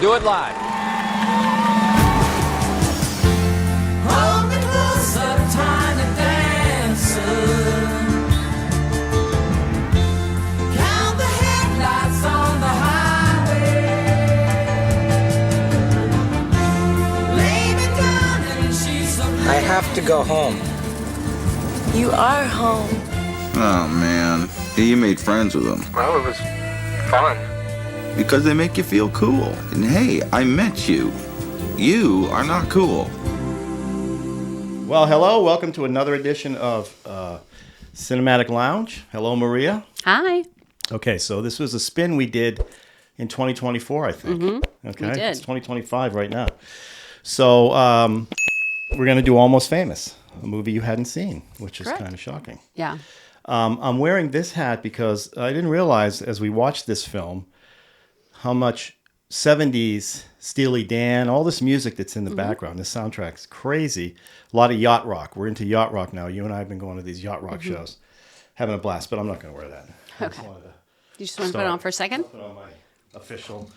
do it live. Hold me closer, tiny dancer. Count the headlights on the highway. Lay me down and she's so I have to go home. You are home. Oh, man. You made friends with them. Well, it was fun. Because they make you feel cool. And hey, I met you. You are not cool. Well, hello. Welcome to another edition of Cinematic Lounge. Hello, Maria. Hi. Okay, so this was a spin we did in 2024, I think. Mm-hmm. Okay, We did. It's 2025 right now. So we're going to do Almost Famous, a movie you hadn't seen, which is Correct. kind of shocking. Yeah. I'm wearing this hat because I didn't realize as we watched this film how much 70s Steely Dan, all this music that's in the background, this soundtrack's crazy. A lot of yacht rock. We're into yacht rock now. You and I have been going to these yacht rock shows, having a blast, but I'm not going to wear that. Okay. You just want to put it on for a second? Put on my official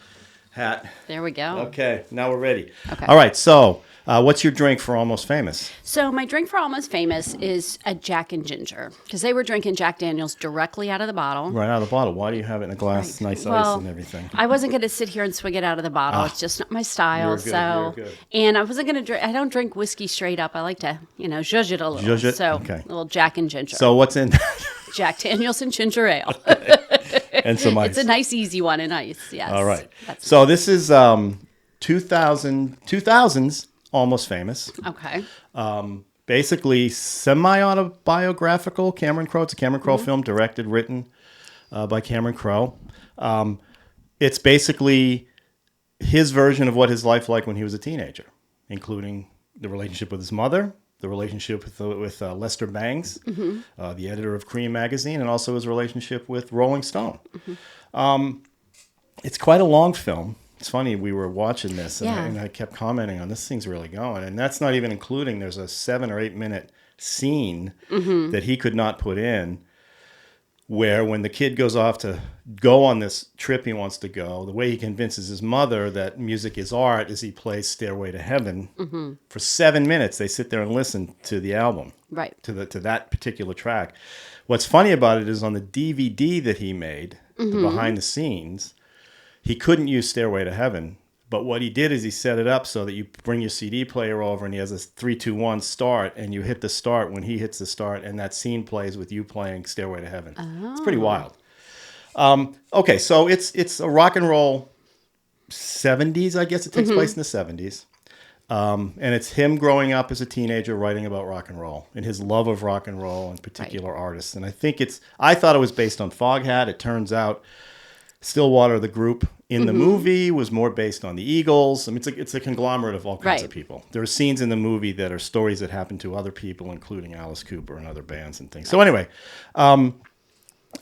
hat. There we go. Okay, now we're ready. Okay. All right, so what's your drink for Almost Famous? So my drink for Almost Famous is a Jack and Ginger because they were drinking Jack Daniels directly out of the bottle. Right out of the bottle. Why do you have it in a glass, nice ice and everything? I wasn't going to sit here and swig it out of the bottle. It's just not my style. You're good, So, you're good. and I wasn't going to drink. I don't drink whiskey straight up. I like to, zhuzh it a little. Zhuzh it? So Okay. a little Jack and Ginger. So what's in Jack Daniels and ginger ale. and some ice? It's a nice, easy one and ice. Yes. All right. That's So this is 2000's Almost Famous. okay. Basically semi-autobiographical. Cameron Crowe. It's a Cameron Crowe film, directed, written by Cameron Crowe. It's basically his version of what his life like when he was a teenager, including the relationship with his mother, the relationship with Lester Bangs, the editor of Cream magazine, and also his relationship with Rolling Stone. It's quite a long film. It's funny, we were watching this and I kept commenting on this thing's really going. And that's not even including there's a 7 or 8 minute scene that he could not put in where when the kid goes off to go on this trip he wants to go, the way he convinces his mother that music is art is he plays Stairway to Heaven. For 7 minutes, they sit there and listen to the album, Right. to that particular track. What's funny about it is on the DVD that he made, the behind the scenes, he couldn't use Stairway to Heaven, but what he did is he set it up so that you bring your CD player over and he has a 3, 2, 1 start, and you hit the start when he hits the start, and that scene plays with you playing Stairway to Heaven. It's pretty wild. Okay, so it's a rock and roll 70s, I guess it takes place in the 70s. And it's him growing up as a teenager writing about rock and roll and his love of rock and roll and particular artists. And I thought it was based on Foghat. It turns out Stillwater, the group in the movie, was more based on the Eagles. I mean, it's a conglomerate of all kinds of people. There are scenes in the movie that are stories that happened to other people, including Alice Cooper and other bands and things. So anyway, I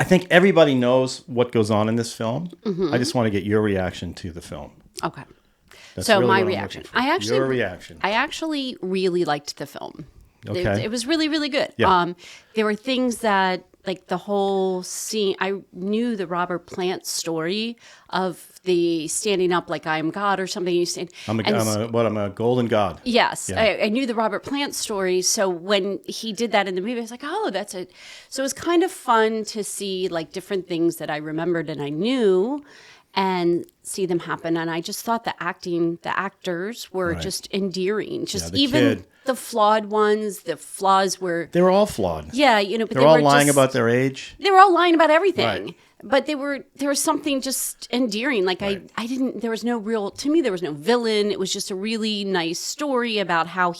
think everybody knows what goes on in this film. I just want to get your reaction to the film. Okay. That's So really my what I'm reaction. looking for. Your reaction. I actually really liked the film. Okay. It was really, really good. Yeah. There were things that, like the whole scene, I knew the Robert Plant story of the standing up like I am God or something. You stand. I'm a golden god. Yes, Yeah. I knew the Robert Plant story. So when he did that in the movie, I was like, oh, that's it. So it was kind of fun to see like different things that I remembered and I knew and see them happen. And I just thought the actors were just endearing. Just the even kid. the flawed ones, the flaws were... They were all flawed. Yeah, but They're they all were lying just, about their age. They were all lying about everything. Right. But there was something just endearing. Like there was no real, to me, there was no villain. It was just a really nice story about how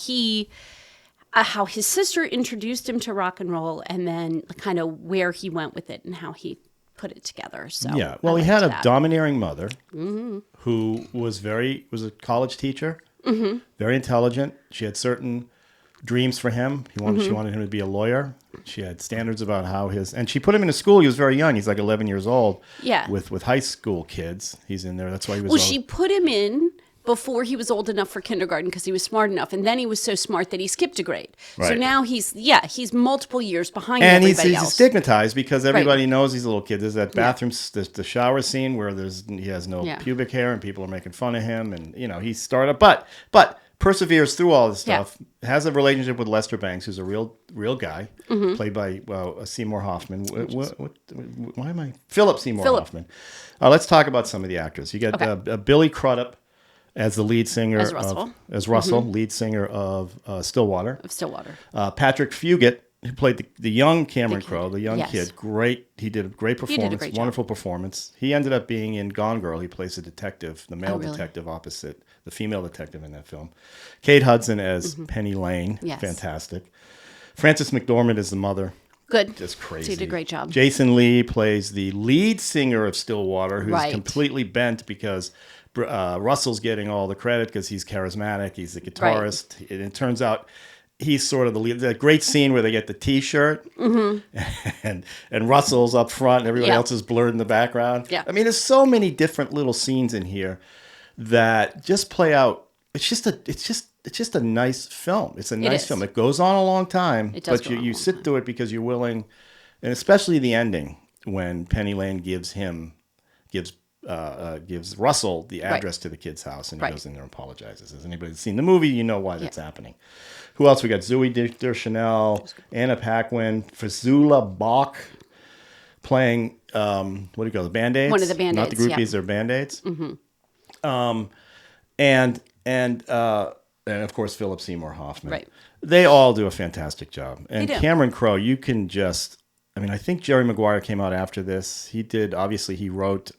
how his sister introduced him to rock and roll and then kind of where he went with it and how he put it together. So yeah, well, he had a that. domineering mother who was a college teacher, very intelligent. She had certain dreams for him. She wanted him to be a lawyer. She had standards about and she put him in a school. He was very young. He's like 11 years old. Yeah. With high school kids. He's in there. That's why he was. Well, she put him in before he was old enough for kindergarten because he was smart enough, and then he was so smart that he skipped a grade. So Right. now he's multiple years behind And he's everybody else. stigmatized because everybody knows he's a little kid. There's that bathroom, the shower scene where he has no Yeah. pubic hair and people are making fun of him, and he started, but perseveres through all this stuff. Has a relationship with Lester Banks, who's a real guy, played by Seymour Hoffman. Why am I Philip Seymour Hoffman? Let's talk about some of the actors. You got Billy Crudup as the lead singer As Russell. as Russell, lead singer of Stillwater. Of Stillwater. Patrick Fugit, who played the young Cameron kid. Crowe, the young Yes. kid. Great. He did a great performance. great job. Wonderful performance. He ended up being in Gone Girl. He plays a detective, the male really? detective opposite the female detective in that film. Kate Hudson as Penny Lane. Yes. Fantastic. Frances McDormand is the mother. Good. Just crazy. She did a great job. Jason Lee plays the lead singer of Stillwater, who's Right. completely bent because Russell's getting all the credit because he's charismatic. He's the guitarist. And it turns out he's sort of the lead. That great scene where they get the T-shirt and Russell's up front and everybody Yeah. else is blurred in the background. Yeah. I mean, there's so many different little scenes in here that just play out. It's just a nice film. It's a nice is. film. It goes on a long time, It does but go on a you long sit through it because you're willing, and especially the ending when Penny Lane gives Russell the address to the kid's house, and he Right. goes in there and apologizes. Has anybody seen the movie? You know why that's happening. Who else we got? Zooey Deschanel, Anna Paquin, Fazula Bach playing what do you call the Band-Aids? One of the Not the Band-Aids, yeah. groupies, they're Band-Aids. And of course Philip Seymour Hoffman. Right. They all do a fantastic job. And They do. Cameron Crowe, you can just. I mean, I think Jerry Maguire came out after this. He did. Obviously, he wrote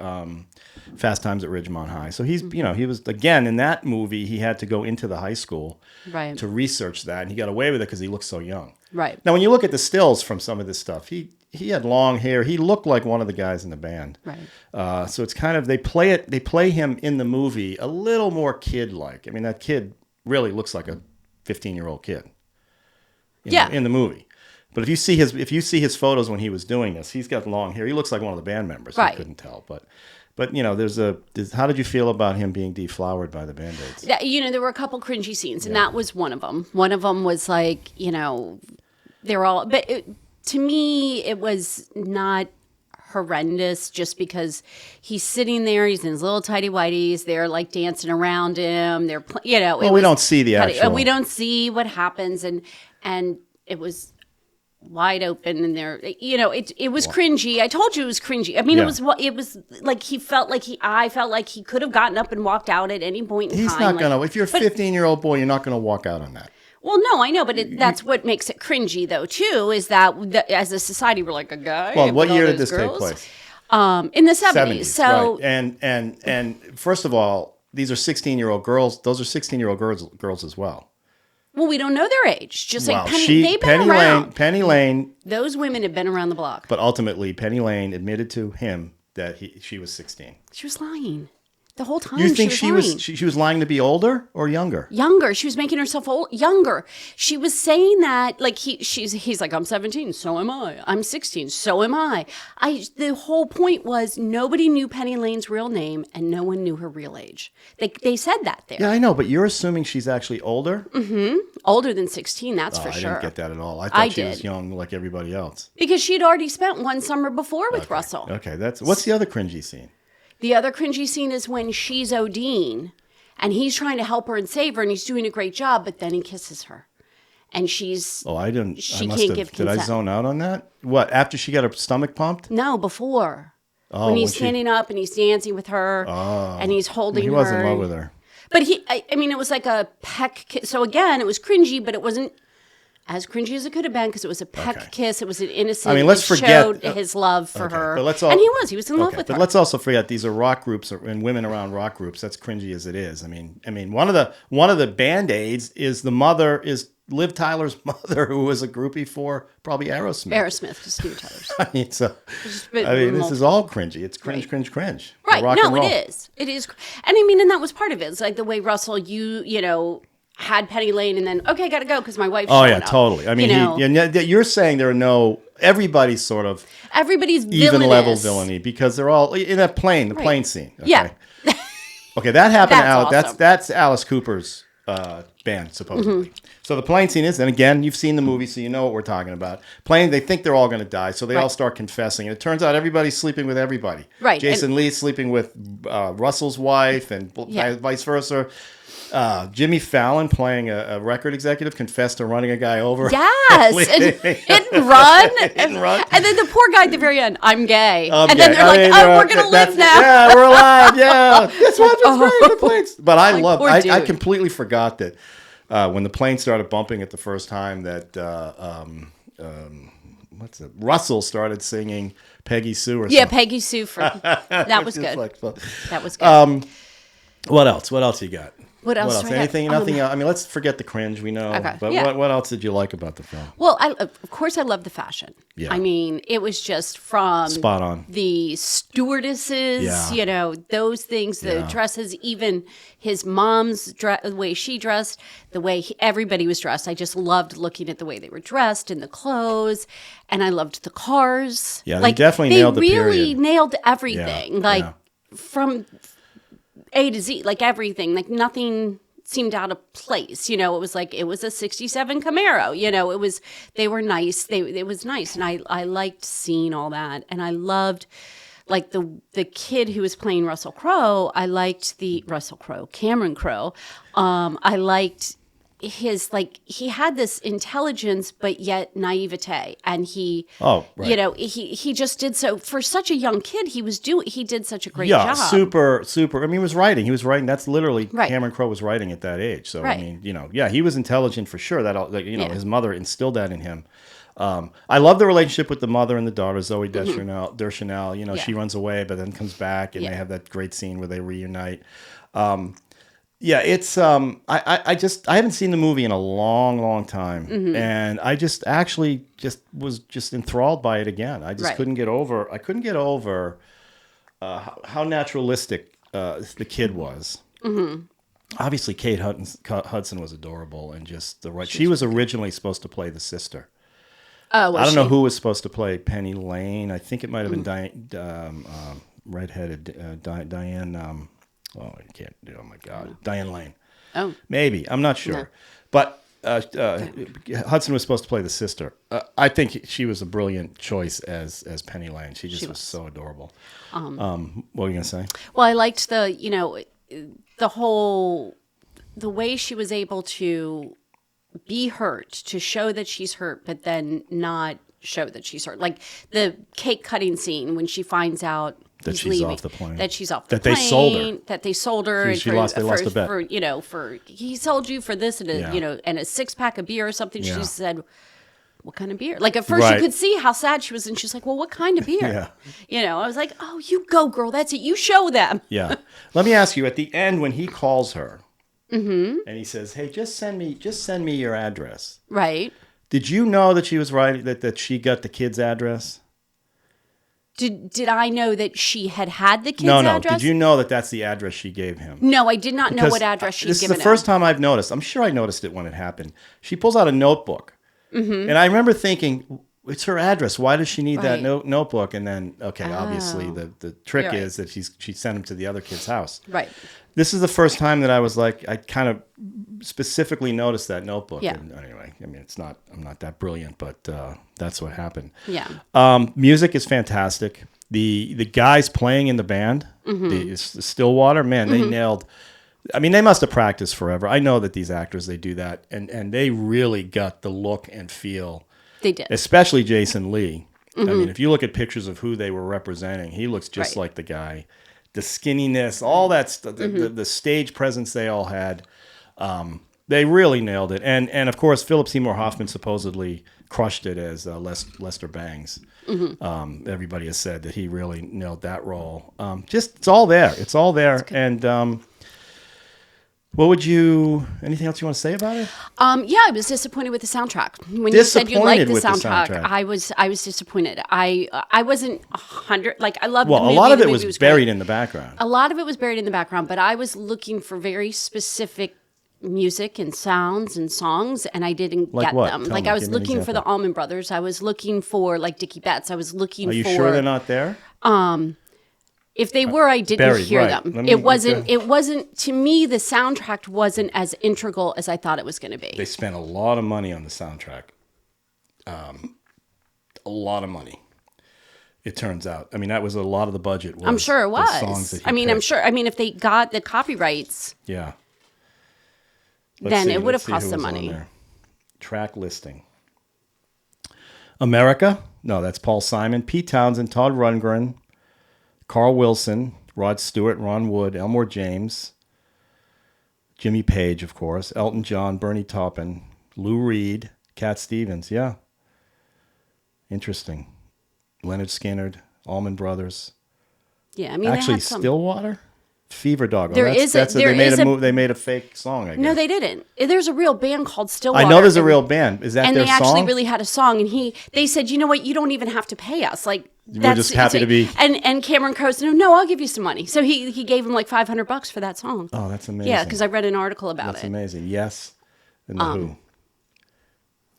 Fast Times at Ridgemont High. So he's, he was again in that movie. He had to go into the high school Right. to research that, and he got away with it because he looked so young. Right. Now, when you look at the stills from some of this stuff, he had long hair. He looked like one of the guys in the band. Right. So it's kind of they play him in the movie a little more kid-like. I mean, that kid really looks like a 15-year-old kid. In the movie. But if you see his photos when he was doing this, he's got long hair. He looks like one of the band members. Right. You couldn't tell, but how did you feel about him being deflowered by the Band-Aids? There were a couple cringy scenes, and that was one of them. One of them was like, they're all, but to me, it was not horrendous just because he's sitting there, he's in his little tighty whities, they're like dancing around him. They're, Well, we don't see the actual. we don't see what happens, and it was wide open, and there, it was cringy. I told you it was cringy. I mean, Yeah. it was like I felt like he could have gotten up and walked out at any point in He's time. not like- gonna. If you're a 15-year-old boy, you're not gonna walk out on that. Well, no, I know, but that's what makes it cringy, though, too, is that as a society, we're like a guy. Well, with what all year did those this take girls. place? In the 70s. So, right. And first of all, these are 16-year-old girls. Those are 16-year-old girls as well. well, we don't know their age. Just like Well, they've been around. Penny Lane, Those women have been around the block. but ultimately Penny Lane admitted to him that she was 16. She was lying the whole time. You think she was lying. she was lying to be older or younger? Younger. She was making herself younger. She was saying that like he's like, I'm 17, so am I. I'm 16, so am I. The whole point was nobody knew Penny Lane's real name and no one knew her real age. They said that there. Yeah, I know, but you're assuming she's actually older? Older than 16, that's for I sure. didn't get that at all. I thought I she was did. young like everybody else. Because she'd already spent one summer before with Russell. Okay, what's the other cringy scene? The other cringy scene is when she's ODing and he's trying to help her and save her and he's doing a great job, but then he kisses her. And she's Oh, I didn't. She I must can't have. give Did I consent. zone out on that? What, after she got her stomach pumped? no, before. Oh, when he's she- standing up and he's dancing with her and he's holding He her. was in love with her. But I mean, it was like a peck kiss. So again, it was cringy, but it wasn't as cringy as it could have been because it was a peck kiss. It was an innocent. I mean, let's it forget- showed his love for her. But and he was in love with but her. let's also forget these are rock groups and women around rock groups. That's cringy as it is. I mean, one of the Band-Aids is Liv Tyler's mother, who was a groupie for probably Aerosmith. Aerosmith, just Steve Tyler's. I mean, bit this is all cringy. It's cringe, cringe, cringe. Right. Rock No, and roll. it is. It is. And I mean, and that was part of it. It's like the way Russell, you know, had Penny Lane and then, okay, got to go because my wife's Oh showing yeah, up. totally. I mean, you're saying there are everybody's sort of everybody's even villainous. level villainy because they're all in that plane, the plane scene. Okay? Yeah. Okay, that happened to That's Alice. awesome. That's Alice Cooper's band, supposedly. So the plane scene is, and again, you've seen the movie, so you know what we're talking about. Plane, they think they're all going to die, so they all start confessing. And it turns out everybody's sleeping with everybody. Right, Jason Lee's sleeping with Russell's wife, and vice versa. Jimmy Fallon, playing a record executive, confessed to running a guy over. Yes, and run. And then the poor guy at the very end, I'm gay. And then they're we're going to live now. Yeah, we're alive. Yeah. That's what's great. The planes. But I love, poor I dude. completely forgot that when the plane started bumping it the first time that, Russell started singing Peggy Sue or something. Yeah, Peggy Sue. That was good. That was good. What else? What else you got? What else do I have? Anything? Nothing else? I mean, let's forget the cringe. We know. Okay, But yeah. what else did you like about the film? Well, of course, I love the fashion. Yeah. I mean, it was just from Spot on. the stewardesses, Yeah. those things, the dresses, even his mom's the way she dressed, the way everybody was dressed. I just loved looking at the way they were dressed and the clothes, and I loved the cars. Yeah, they definitely nailed the They really period. nailed everything, Yeah. from A to Z, nothing, nothing seemed out of place. It was it was a 67 Camaro, they were nice. It was nice. And I liked seeing all that. And I loved the kid who was playing Russell Crowe. I liked Cameron Crowe. I liked his he had this intelligence but yet naivete, and he he just did so for such a young kid. He did such a great job. super. I mean, he was writing. That's literally Right. Cameron Crowe was writing at that age. So Right. I mean, he was intelligent for sure. His mother instilled that in him. I love the relationship with the mother and the daughter, Zoe Deschanel. She runs away but then comes back, and they have that great scene where they reunite. Yeah, it's I haven't seen the movie in a long time, and I was enthralled by it again. I just couldn't get over. I couldn't get over how naturalistic the kid was. Obviously, Kate Hudson was adorable, and just the right. She was originally supposed to play the sister. Oh, I don't know who was supposed to play Penny Lane. I think it might have been redheaded Diane. Oh, I can't do. Oh my God, Diane Lane. Oh, maybe, I'm not sure, but Hudson was supposed to play the sister. I think she was a brilliant choice as Penny Lane. She was so adorable. What were you gonna say? well, I liked the way she was able to be hurt, to show that she's hurt, but then not show that she's hurt. Like the cake cutting scene when she finds out That he's she's leaving, off the plane. that she's off the That plane, they sold her. that they sold her, They lost a bet. for he sold you for this and and a 6-pack of beer or something. Yeah. She said, "What kind of beer?" Like at first Right. you could see how sad she was, and she's like, "Well, what kind of beer?" I was like, "Oh, you go, girl. That's it. You show them." Yeah. Let me ask you, at the end when he calls her, and he says, "Hey, just send me your address." Right. Did you know that she was right, that she got the kid's address? Did I know that she had the kid's No. address? Did you know that that's the address she gave him? No, I did not know Because what address she'd this given is the first time I've noticed. I'm sure I noticed it when it happened. She pulls out a notebook, and I remember thinking, it's her address. Why does she need that notebook? And then, obviously the trick You're is that she sent him to the other kid's house. Right. This is the first time that I was like, I kind of specifically noticed that notebook. Yeah. And anyway, I mean, I'm not that brilliant, but that's what happened. Yeah. Music is fantastic. The guys playing in the band, the Stillwater, man, they nailed. I mean, they must have practiced forever. I know that these actors, they do that, and they really got the look and feel. They did. Especially Jason Lee. I mean, if you look at pictures of who they were representing, he looks just like the guy. The skinniness, all that stuff, the stage presence they all had, they really nailed it. And of course, Philip Seymour Hoffman supposedly crushed it as Lester Bangs. Everybody has said that he really nailed that role. It's all there. It's all there. And anything else you want to say about it? Yeah, I was disappointed with the soundtrack. When you said you liked the soundtrack, I was disappointed. I wasn't 100. Like I loved the movie. A lot of the it movie was great. buried in the background. A lot of it was buried in the background, but I was looking for very specific music and sounds and songs, and I didn't get what? them. Tell Like me. I was Give me an looking for the example. Allman Brothers. I was looking for Dickie Betts. I was looking for. Are you sure they're not there? If they were, I didn't buried, hear right. them. Let me- It wasn't. okay. It wasn't. To me, the soundtrack wasn't as integral as I thought it was going to be. They spent a lot of money on the soundtrack. A lot of money. It turns out. I mean, that was a lot of the budget. I'm sure it the songs was. that he I mean, I'm picked. sure. I mean, if they got the copyrights, Yeah. then it would have let's see cost who some was on money. there. Track listing. America. No, that's Paul Simon. Pete Townsend, Todd Rundgren, Carl Wilson, Rod Stewart, Ron Wood, Elmore James, Jimmy Page, of course, Elton John, Bernie Taupin, Lou Reed, Cat Stevens. Yeah. Interesting. Leonard Skinner, Allman Brothers. Yeah, I mean, they Actually, had some. Stillwater? Fever Dog. Oh, There is a- there is a- they made a fake song, I guess. No, they didn't. There's a real band called Stillwater. I know there's a and- real band. Is that and their they song? actually really had a song, and they said, you know what, you don't even have to pay us. Like that's just happy to be- And Cameron Crowe said, no, I'll give you some money. So he gave him like $500 for that song. Oh, that's amazing. Yeah, because I read an article about That's it. amazing. Yes. And the Who.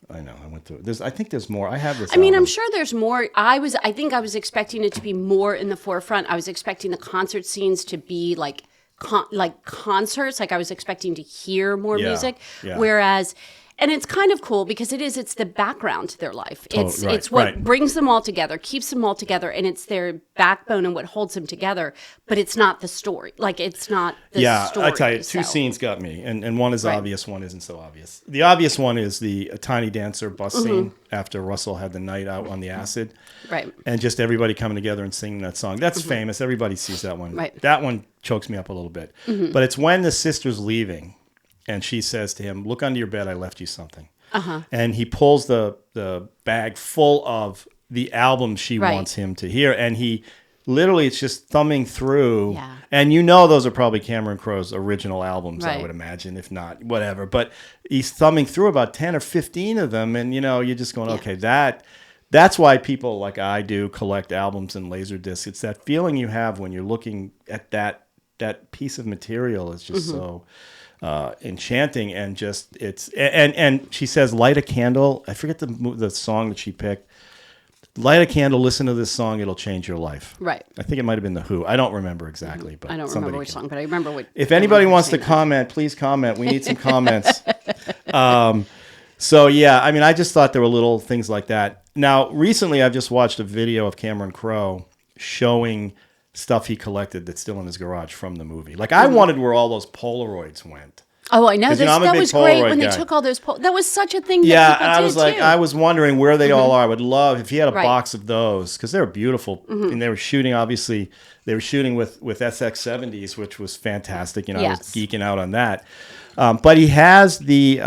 I know. I went through it. I think there's more. I have this. I mean, I'm album. sure there's more. I think I was expecting it to be more in the forefront. I was expecting the concert scenes to be like concerts. Like I was expecting to hear more Yeah, music. yeah. Whereas, and it's kind of cool because it's the background to their life. It's right, what right. brings them all together, keeps them all together, and it's their backbone and what holds them together. But it's not the story. Like it's not the story. I tell you, two so. scenes got me, and one is Right. obvious, one isn't so obvious. The obvious one is the Tiny Dancer bus Mm-hmm. scene after Russell had the night out on the acid. Right. And just everybody coming together and singing that song. That's famous. Everybody sees that one. Right. That one chokes me up a little bit. But it's when the sister's leaving and she says to him, look under your bed, I left you something. And he pulls the bag full of the album she Right. wants him to hear. And he literally, it's just thumbing through. Yeah. And you know those are probably Cameron Crowe's original albums, I Right. would imagine, if not, whatever. But he's thumbing through about 10 or 15 of them. And, you're just going, okay, that's why people like I do collect albums and laser discs. It's that feeling you have when you're looking at that piece of material is just so enchanting, and just and she says, light a candle. I forget the song that she picked. Light a candle, listen to this song, it'll change your life. Right. I think it might have been the Who. I don't remember exactly, but I don't somebody remember which can. song, but I remember what. If anybody wants to saying that. comment, please comment. We need some comments. So yeah, I mean, I just thought there were little things like that. Now, recently, I've just watched a video of Cameron Crowe showing stuff he collected that's still in his garage from the movie. Like, I wondered where all those Polaroids went. Oh, I know. 'Cause, That I'm a big was great Polaroid when they guy. took all those. That was such a thing. Yeah, that people and I did, was like, too. I was wondering where they all are. I would love if he had a Right. box of those, because they're beautiful. And they were shooting, obviously, they were shooting with SX70s, which was fantastic. I was Yes. geeking out on that. But he has the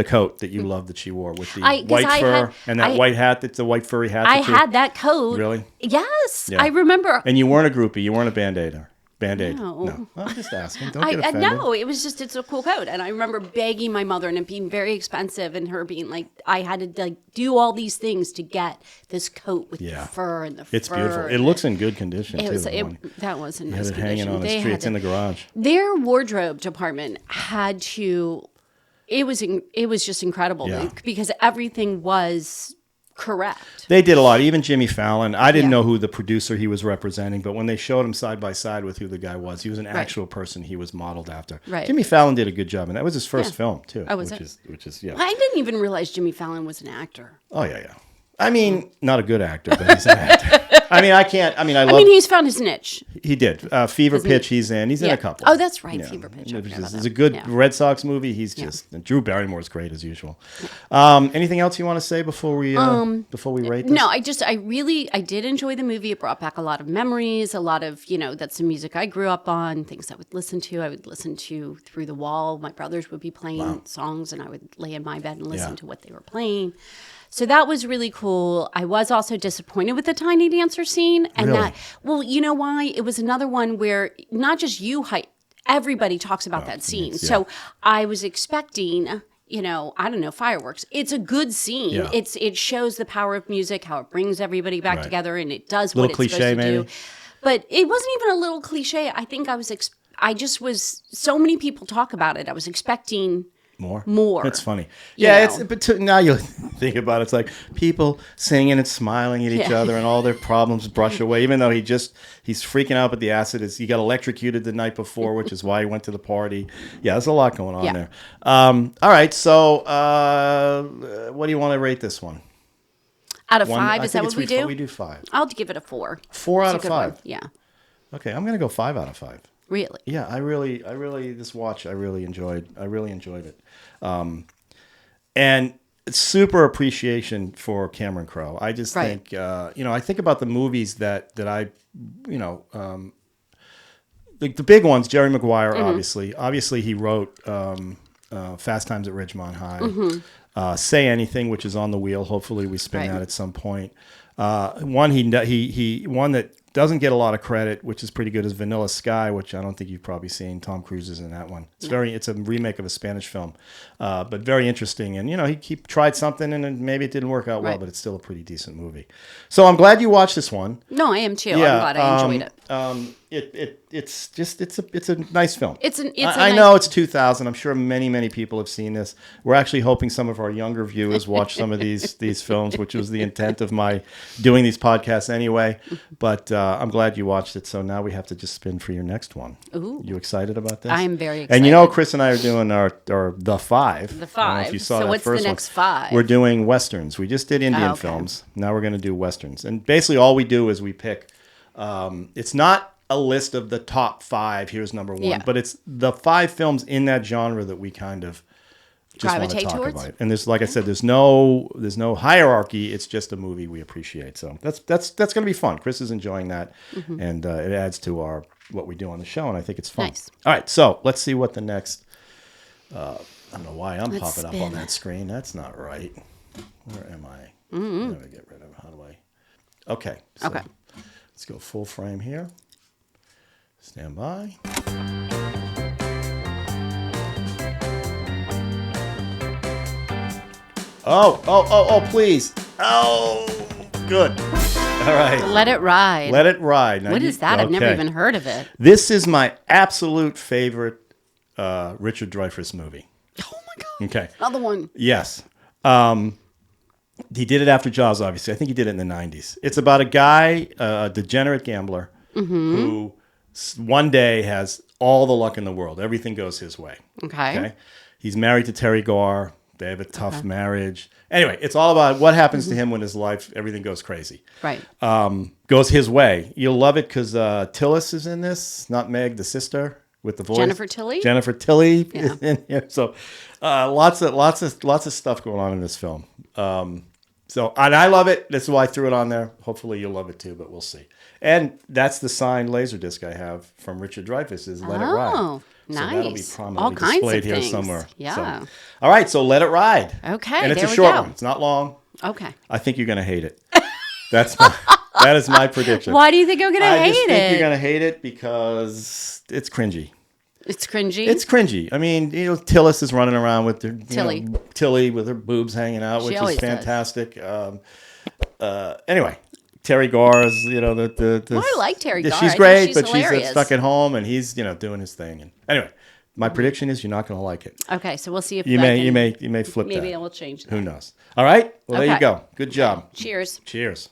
coat that you love that she wore with the 'cause white I fur had- and that white hat. That's a white furry hat. I that you- had that coat. Really? Yes, Yeah. I remember. And you weren't a groupie. You weren't a Band-Aider. Band-Aid. No. Well, I'm just asking. Don't get I offended. know it was just it's a cool coat, and I remember begging my mother and it being very expensive, and her being like, I had to do all these things to get this coat with Yeah. the fur and the It's fur. beautiful. It looks in good condition, It too. was the one. that was in He nice has it hanging condition. on his They tree. had It's in the garage. Their wardrobe department had to. It was just incredible Yeah. because everything was correct. They did a lot. Even Jimmy Fallon. I didn't Yeah. know who the producer he was representing, but when they showed him side by side with who the guy was, he was an actual person he was modeled after. Right. Jimmy Fallon did a good job, and that was his first Yeah. film too. Oh, was which it? is yeah. I didn't even realize Jimmy Fallon was an actor. Oh yeah. I mean, not a good actor, but he's an actor. I love. He's found his niche. He did. Fever Pitch. He's in Yeah. a couple. Oh, that's right, Yeah. Fever Pitch. I Which forgot about is that. a good Yeah. Red Sox movie. He's just Drew Barrymore's great as usual. Anything else you want to say before we rate this? No, I did enjoy the movie. It brought back a lot of memories, a lot of, that's the music I grew up on, things I would listen to. I would listen to through the wall. My brothers would be playing songs and I would lay in my bed and listen to what they were playing. So that was really cool. I was also disappointed with the Tiny Dancer scene. And Really? you know why? It was another one where not just everybody talks about that scene. yeah. So I was expecting, I don't know, fireworks. It's a good scene. Yeah. It shows the power of music, how it brings everybody back Right. together, and it does Little what it's cliche, supposed to maybe? do. But it wasn't even a little cliche. I think I just was, so many people talk about it. I was expecting More. It's funny. You Yeah, know. but now you think about it, it's like people singing and smiling at each Yeah. other and all their problems brush away, even though he's freaking out, but the acid is, he got electrocuted the night before, which is why he went to the party. Yeah, there's a lot going on Yeah. there. All right, so what do you want to rate this one? Out of One- 5, I is think that it's what we do? We do 5. I'll give it a 4. 4 out It's of a good one. 5. Yeah. Okay, I'm gonna go 5 out of 5. Really. Yeah, I really this watch I really enjoyed it, and super appreciation for Cameron Crowe. I just Right. think I think about the movies that I like the big ones. Jerry Maguire, Mm-hmm. obviously he wrote Fast Times at Ridgemont High. Say Anything, which is on the wheel. Hopefully we spin Mm-hmm. Right. that at some point. One that doesn't get a lot of credit, which is pretty good, is Vanilla Sky, which I don't think you've probably seen. Tom Cruise is in that one. It's a remake of a Spanish film, but very interesting. And he tried something and then maybe it didn't work out well, Right. but it's still a pretty decent movie. So I'm glad you watched this one. No, I am too. I'm glad I enjoyed it. It's a nice film. I know it's 2000. I'm sure many people have seen this. We're actually hoping some of our younger viewers watch some of these films, which was the intent of my doing these podcasts anyway. But I'm glad you watched it. So now we have to just spin for your next one. Ooh. You excited about this? I'm very And excited. Chris and I are doing our the 5. The I don't know if 5. you saw So that what's the first next one. 5? We're doing westerns. We just did Indian okay. films. Now we're going to do westerns. And basically all we do is we pick. It's not a list of the top 5. Here's number 1, Yeah. but it's the 5 films in that genre that we kind of just want to Gravitate talk towards? about. And there's, like I said, there's no hierarchy. It's just a movie we appreciate. So that's going to be fun. Chris is enjoying that, and it adds to what we do on the show, and I think it's fun. Nice. All right, so let's see what the next. I don't know why I'm Let's popping up spin. on that screen. That's not right. Where am I? I'm gonna get rid of. How do I? Okay. So Okay. Let's go full frame here. Stand by. Oh, please. Oh, good. All right. Let It Ride. Let It Ride. Now What you- is that? I've never okay. even heard of it. This is my absolute favorite Richard Dreyfuss movie. Oh my God. Okay. Another one. Yes. He did it after Jaws, obviously. I think he did it in the 90s. It's about a guy, a degenerate gambler, who one day has all the luck in the world. Everything goes his way. Okay. He's married to Terry Garr. They have a tough marriage. Anyway, it's all about what happens to him when his life, everything goes crazy. Right. Goes his way. You'll love it because Tillis is in this, not Meg, the sister with the voice. Jennifer Tilly? Jennifer Tilly Yeah. is in here. So lots of stuff going on in this film. And I love it. That's why I threw it on there. Hopefully you'll love it too, but we'll see. And that's the signed Laserdisc I have from Richard Dreyfuss is Let It Ride. Oh, So that'll be nice. prominently All kinds displayed of here things. somewhere. Yeah. So, all right, so Let It Ride. Okay, And it's there a we short go. one. It's not long. Okay. I think you're going to hate it. That is my prediction. Why do you think I'm gonna I hate just think it? you're going to hate it because it's cringy. It's cringy. It's cringy. I mean, Tillis is running around with her Tilly. Tilly with her boobs hanging out, She which is always does. fantastic. Anyway, Terry Garr is the Well, I like Terry Garr. I She's think great, she's but hilarious. she's stuck at home and he's doing his thing. And anyway, my prediction is you're not going to like it. Okay, so we'll see if You I may can- you may flip maybe that. I will change that. Who knows? All right. Well, there you Okay. go. Good job. Cheers. Cheers.